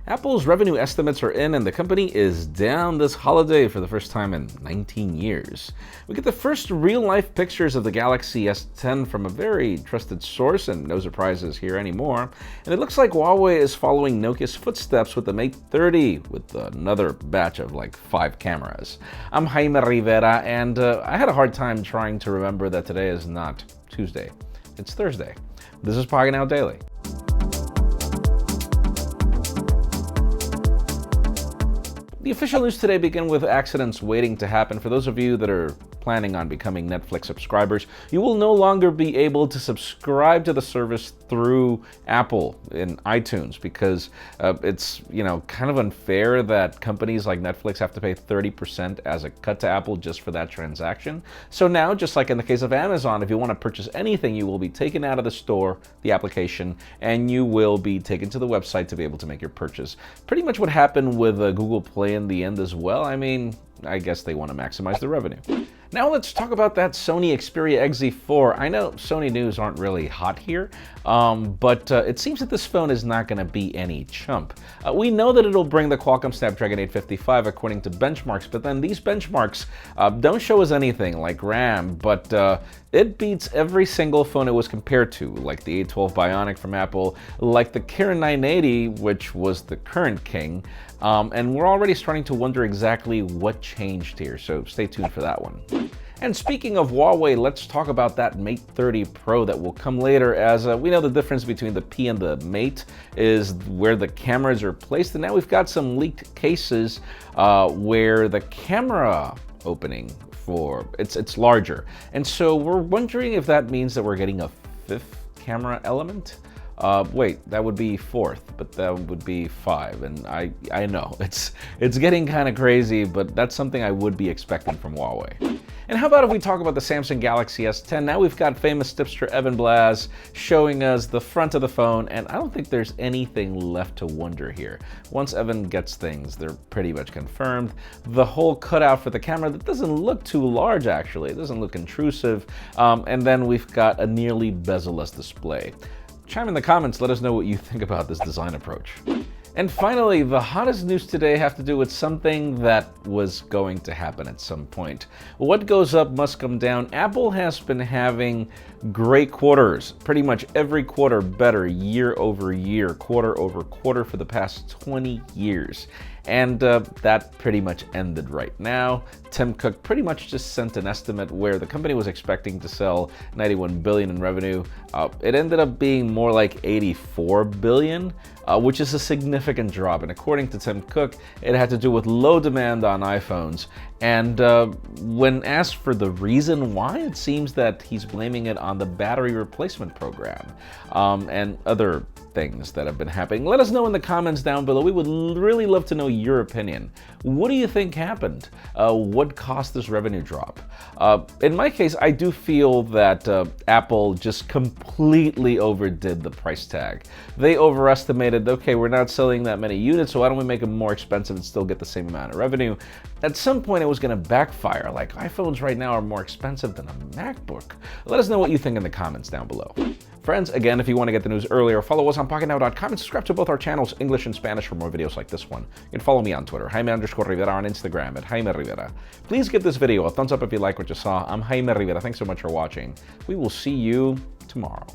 Apple's revenue estimates are in and the company is down this holiday for the first time in 19 years. We get the first real-life pictures of the Galaxy S10 from a very trusted source, and no surprises here anymore. And it looks like Huawei is following Nokia's footsteps with the Mate 30 with another batch of like 5 cameras. I'm Jaime Rivera, and I had a hard time trying to remember that today is not Tuesday. It's Thursday. This is Pocketnow Daily. The official news today begin with accidents waiting to happen. For those of you that are planning on becoming Netflix subscribers, you will no longer be able to subscribe to the service through Apple in iTunes because it's kind of unfair that companies like Netflix have to pay 30% as a cut to Apple just for that transaction. So now, just like in the case of Amazon, if you want to purchase anything, you will be taken out of the store, the application, and you will be taken to the website to be able to make your purchase. Pretty much what happened with Google Play in the end as well. I mean, I guess they want to maximize the revenue. Now let's talk about that Sony Xperia XZ4. I know Sony news aren't really hot here, but it seems that this phone is not going to be any chump. We know that it'll bring the Qualcomm Snapdragon 855 according to benchmarks, but then these benchmarks don't show us anything like RAM, but it beats every single phone it was compared to, like the A12 Bionic from Apple, like the Kirin 980, which was the current king, and we're already starting to wonder exactly what changed here, so stay tuned for that one. And speaking of Huawei, let's talk about that Mate 30 Pro that will come later, as we know the difference between the P and the Mate is where the cameras are placed, and now we've got some leaked cases where the camera opening it's larger, and so we're wondering if that means that we're getting a 5th camera element. Wait, that would be 4th, but that would be 5, and I know it's getting kind of crazy, but that's something I would be expecting from Huawei. And how about if we talk about the Samsung Galaxy S10? Now we've got famous tipster Evan Blass showing us the front of the phone, and I don't think there's anything left to wonder here. Once Evan gets things, they're pretty much confirmed. The whole cutout for the camera, that doesn't look too large actually, it doesn't look intrusive, and then we've got a nearly bezel-less display. Chime in the comments, let us know what you think about this design approach. And finally, the hottest news today have to do with something that was going to happen at some point. What goes up must come down. Apple has been having great quarters, pretty much every quarter better year over year, quarter over quarter for the past 20 years. And that pretty much ended right now. Tim Cook pretty much just sent an estimate where the company was expecting to sell $91 billion in revenue. It ended up being more like $84 billion, which is a significant drop. And according to Tim Cook, it had to do with low demand on iPhones. And when asked for the reason why, it seems that he's blaming it on the battery replacement program and other things that have been happening. Let us know in the comments down below. We would really love to know your opinion. What do you think happened? What caused this revenue drop? In my case, I do feel that Apple just completely overdid the price tag. They overestimated, okay, we're not selling that many units, so why don't we make them more expensive and still get the same amount of revenue? At some point, it was going to backfire. Like, iPhones right now are more expensive than a MacBook. Let us know what you think in the comments down below. Friends, again, if you want to get the news earlier, follow us on Pocketnow.com and subscribe to both our channels, English and Spanish, for more videos like this one. You can follow me on Twitter, Jaime_Rivera, on Instagram at Jaime Rivera. Please give this video a thumbs up if you like what you saw. I'm Jaime Rivera. Thanks so much for watching. We will see you tomorrow.